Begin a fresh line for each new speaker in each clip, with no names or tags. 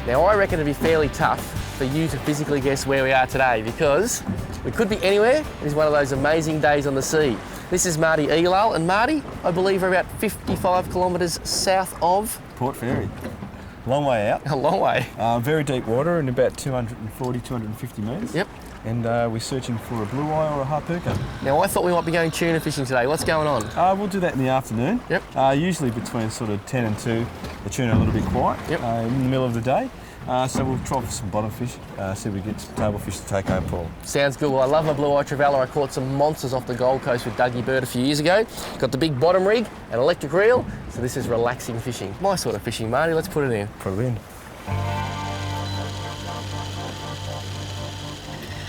Now I reckon it'd be fairly tough for you to physically guess where we are today because we could be anywhere. It's one of those amazing days on the sea. This is Marty Elull, and Marty, I believe, are about 55 kilometres south of
Port Fairy. Long way out.
A long way.
Very deep water and about 240, 250 metres.
Yep.
And we're searching for a blue eye or a harpooker.
Now I thought we might be going tuna fishing today. What's going on?
We'll do that in the afternoon.
Yep.
Usually between sort of 10 and 2, the tuna are a little bit quiet.
Yep.
In the middle of the day. So we'll try for some bottom fish, see if we get some table fish to take home, Paul.
Sounds good. Well, I love my blue eye trevally. I caught some monsters off the Gold Coast with Dougie Bird a few years ago. Got the big bottom rig, an electric reel, so this is relaxing fishing. My sort of fishing, Marty. Let's put it in.
Put it in.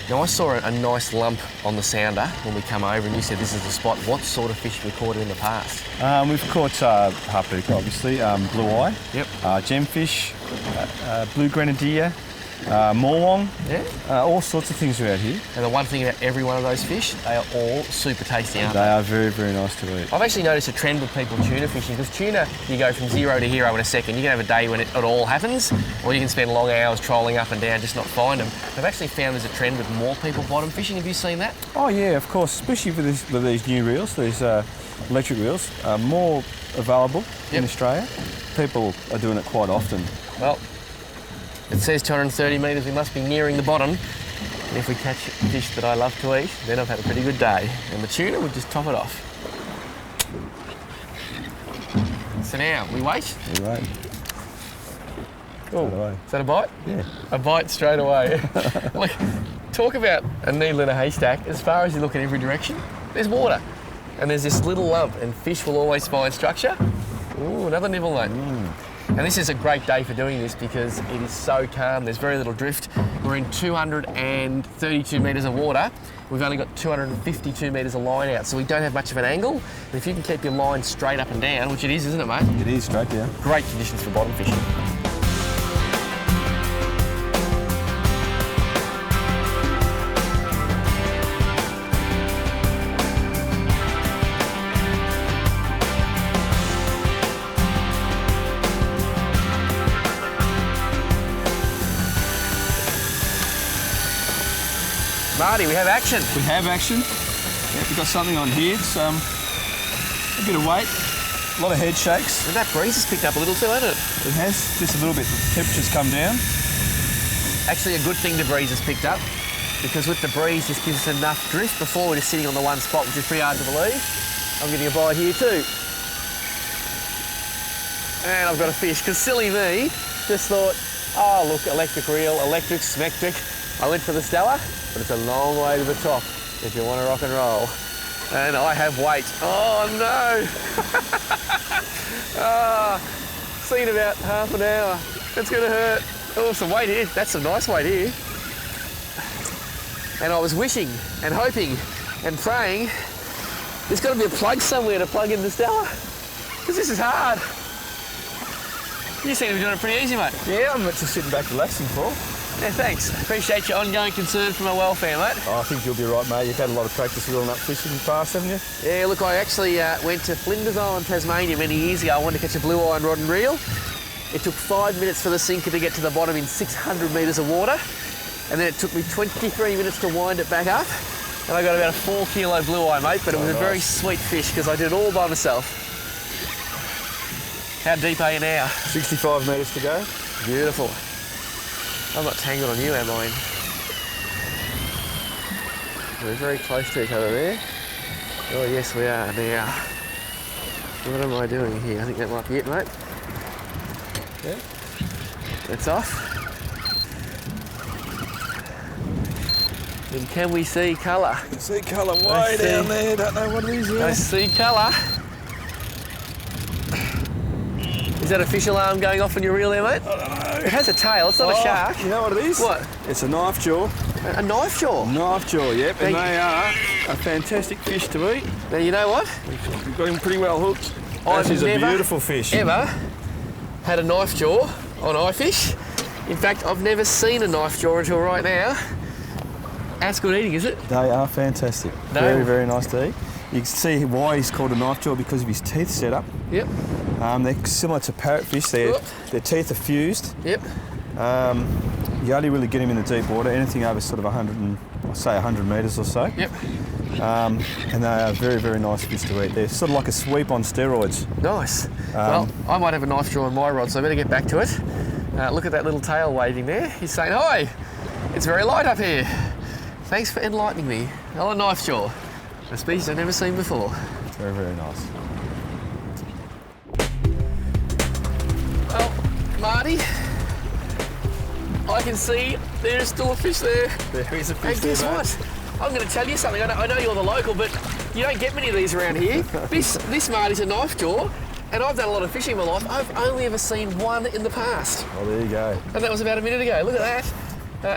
Now I saw a nice lump on the sounder when we come over and you said this is the spot. What sort of fish have we caught in the past?
We've caught harpooker, obviously, blue eye,
yep.
Gemfish, blue grenadier, morwong,
yeah.
All sorts of things around here.
And the one thing about every one of those fish, they are all super tasty, aren't they?
They are very, very nice to eat.
I've actually noticed a trend with people tuna fishing because tuna, you go from 0 to hero in a second. You can have a day when it all happens, or you can spend long hours trolling up and down, just not find them. I've actually found there's a trend with more people bottom fishing. Have you seen that?
Oh yeah, of course, especially with these new reels, these electric reels, more available in Australia. People are doing it quite often.
Well, it says 230 metres, we must be nearing the bottom. And if we catch fish that I love to eat, then I've had a pretty good day. And the tuna would just top it off. So now, we wait?
We wait.
Oh, is that a bite?
Yeah.
A bite straight away. Look, talk about a needle in a haystack. As far as you look in every direction, there's water. And there's this little lump, and fish will always find structure. Ooh, another nibble, mate. And this is a great day for doing this because it is so calm, there's very little drift. We're in 232 metres of water. We've only got 252 metres of line out, so we don't have much of an angle. And if you can keep your line straight up and down, which it is, isn't it, mate?
It is, straight down.
Great conditions for bottom fishing. Marty, we have action.
We have action. Yep, we've got something on here. It's a bit of weight, a lot of head shakes.
And that breeze has picked up a little too, hasn't it?
It has, just a little bit. Temperature's come down.
Actually, a good thing the breeze has picked up because with the breeze, this gives us enough drift. Before we're just sitting on the one spot, which is pretty hard to believe. I'm getting a bite here too. And I've got a fish, because silly me just thought, oh look, electric reel, electric, smectric. I went for the Stella, but it's a long way to the top if you want to rock and roll. And I have weight. Oh no! Seen about half an hour. It's gonna hurt. Oh, some weight here. That's some nice weight here. And I was wishing and hoping and praying there's got to be a plug somewhere to plug in the Stella, because this is hard. You seem to be doing it pretty easy, mate.
Yeah, I'm just sitting back relaxing, Paul.
Yeah, thanks. Appreciate your ongoing concern for my welfare, mate.
Oh, I think you'll be right, mate. You've had a lot of practice reeling up fish in the past, haven't you?
Yeah, look, I actually went to Flinders Island, Tasmania many years ago. I wanted to catch a blue iron rod and reel. It took 5 minutes for the sinker to get to the bottom in 600 metres of water. And then it took me 23 minutes to wind it back up. And I got about a 4 kilo blue eye, mate, but it was a very sweet fish because I did it all by myself. How deep are you now?
65 metres to go.
Beautiful. I'm not tangled on you, am I? We're very close to each other there. Oh yes, we are now. What am I doing here? I think that might be it, mate. Yeah. That's off. And can we see colour?
See colour way down there. Don't know what it is yet.
I see colour. Is that a fish alarm going off on your reel there, mate?
I don't know.
It has a tail. It's not a shark.
You know what it is?
What?
It's a knife jaw.
A knife jaw?
Knife jaw, yep. And they are a fantastic fish to eat.
Now, you know what?
We've got him pretty well hooked.
I've
This is a
never,
beautiful fish.
ever had a knife jaw on IFISH. In fact, I've never seen a knife jaw until right now. That's good eating, is it?
They are fantastic.
No.
Very, very nice to eat. You can see why he's called a knife jaw, because of his teeth set up.
Yep.
They're similar to parrotfish. Their teeth are fused.
Yep.
You only really get him in the deep water, anything over sort of 100 metres or so.
Yep.
And they are very, very nice fish to eat. They're sort of like a sweep on steroids.
Nice. Well, I might have a knife jaw on my rod, so I better get back to it. Look at that little tail waving there. He's saying, "Hi, it's very light up here. Thanks for enlightening me." Another knife jaw, a species I've never seen before.
Very, very nice.
Well, Marty, I can see there's still a fish there.
There is a fish
And
there,
guess
mate.
what? I'm going to tell you something. I know you're the local, but you don't get many of these around here. This Marty's a knife jaw, and I've done a lot of fishing in my life. I've only ever seen one in the past.
Oh, there you go.
And that was about a minute ago. Look at that.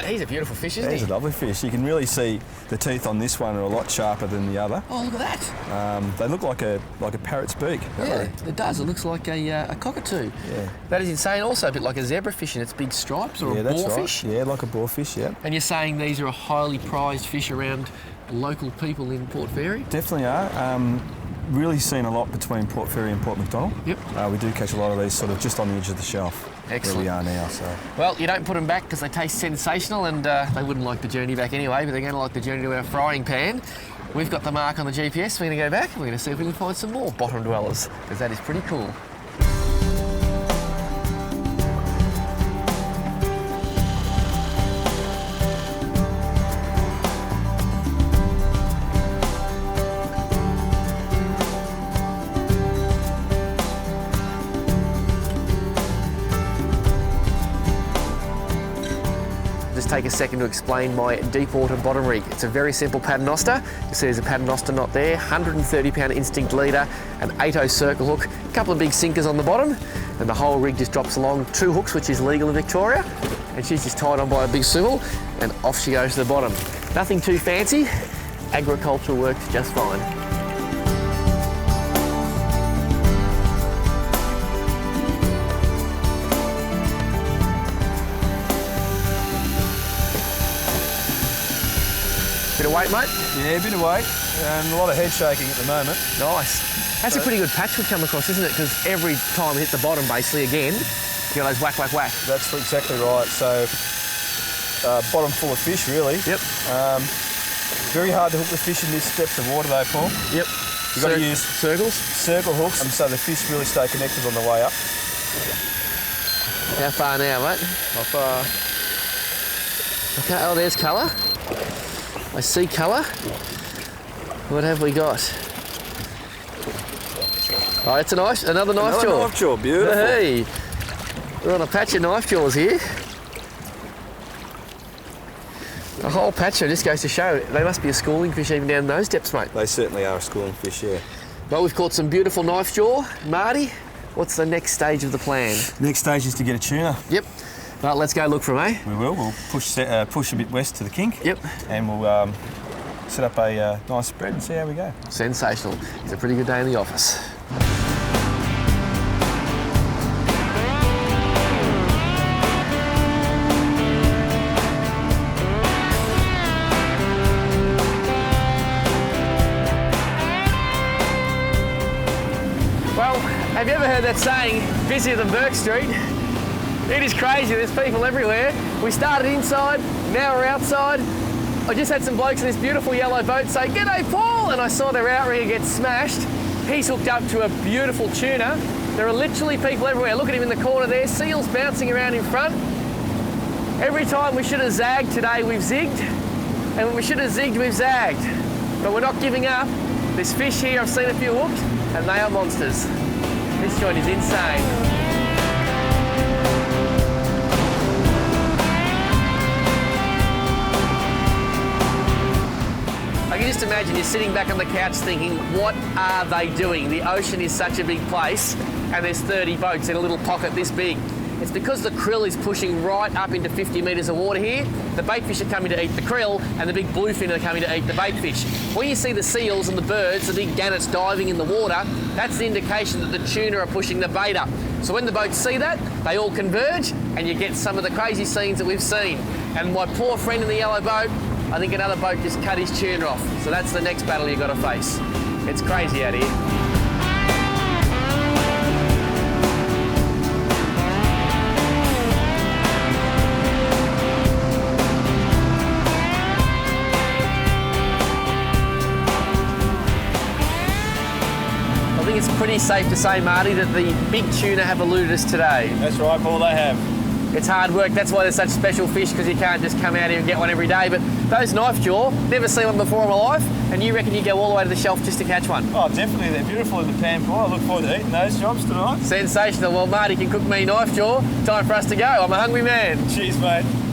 He's a beautiful fish, isn't
He's
he?
a lovely fish. You can really see the teeth on this one are a lot sharper than the other.
Oh, look at that.
They look like a parrot's beak. don't
Yeah,
they?
it does. It looks like a cockatoo.
Yeah.
That is insane. Also a bit like a zebrafish in its big stripes, or
Yeah,
a
that's
boarfish.
right. Yeah, like a boarfish, yeah.
And you're saying these are a highly prized fish around local people in Port Fairy?
Definitely are. Really seen a lot between Port Fairy and Port Macdonald.
Yep.
We do catch a lot of these sort of just on the edge of the shelf.
Excellent.
Where we are now, so.
Well, you don't put them back because they taste sensational, and they wouldn't like the journey back anyway, but they're going to like the journey to our frying pan. We've got the mark on the GPS. We're going to go back and we're going to see if we can find some more bottom dwellers, because that is pretty cool. Take a second to explain my deep water bottom rig. It's a very simple paternoster. You see there's a paternoster knot there, 130-pound instinct leader, an 8/0 circle hook, a couple of big sinkers on the bottom, and the whole rig just drops along 2 hooks, which is legal in Victoria, and she's just tied on by a big swivel, and off she goes to the bottom. Nothing too fancy. Agriculture works just fine. Bit of weight, mate?
Yeah, a bit of weight and a lot of head shaking at the moment.
Nice. That's a pretty good patch we've come across, isn't it? Because every time we hit the bottom, basically, again, you get those whack, whack, whack.
That's exactly right. So, bottom full of fish, really.
Yep.
Very hard to hook the fish in this depth of water, though, Paul.
Yep.
You've got to use
circles.
Circle hooks, so the fish really stay connected on the way up.
How far now, mate?
How far?
Okay, oh, there's colour. I see colour. What have we got? Oh, it's another knife jaw.
Knife jaw, beautiful.
Hey, we're on a patch of knife jaws here. A whole patch, just goes to show they must be a schooling fish even down those depths, mate.
They certainly are a schooling fish, yeah.
Well, we've caught some beautiful knife jaw. Marty, what's the next stage of the plan?
Next stage is to get a tuna.
Yep. Well, let's go look for them, eh?
We will. We'll push a bit west to the kink.
Yep.
And we'll set up a nice spread and see how we go.
Sensational. It's a pretty good day in the office. Well, have you ever heard that saying, busier than Burke Street? It is crazy, there's people everywhere. We started inside, now we're outside. I just had some blokes in this beautiful yellow boat say, "G'day, Paul," and I saw their outrigger get smashed. He's hooked up to a beautiful tuna. There are literally people everywhere. Look at him in the corner there, seals bouncing around in front. Every time we should have zagged today, we've zigged, and when we should have zigged, we've zagged. But we're not giving up. There's fish here, I've seen a few hooked, and they are monsters. This joint is insane. I can just imagine you're sitting back on the couch thinking, what are they doing? The ocean is such a big place and there's 30 boats in a little pocket this big. It's because the krill is pushing right up into 50 metres of water here. The baitfish are coming to eat the krill and the big bluefin are coming to eat the baitfish. When you see the seals and the birds, the big gannets diving in the water, that's the indication that the tuna are pushing the bait up. So when the boats see that, they all converge and you get some of the crazy scenes that we've seen. And my poor friend in the yellow boat, I think another boat just cut his tuna off. So that's the next battle you've got to face. It's crazy out here. it's pretty safe to say, Marty, that the big tuna have eluded us today.
That's right, Paul, they have.
It's hard work. That's why they're such special fish, because you can't just come out here and get one every day. But those knife jaw, never seen one before in my life, and you reckon you go all the way to the shelf just to catch one?
Oh, definitely. They're beautiful in the pan, Paul. I look forward to eating those jobs tonight.
Sensational. Well, Marty can cook me knife jaw. Time for us to go. I'm a hungry man.
Cheers, mate.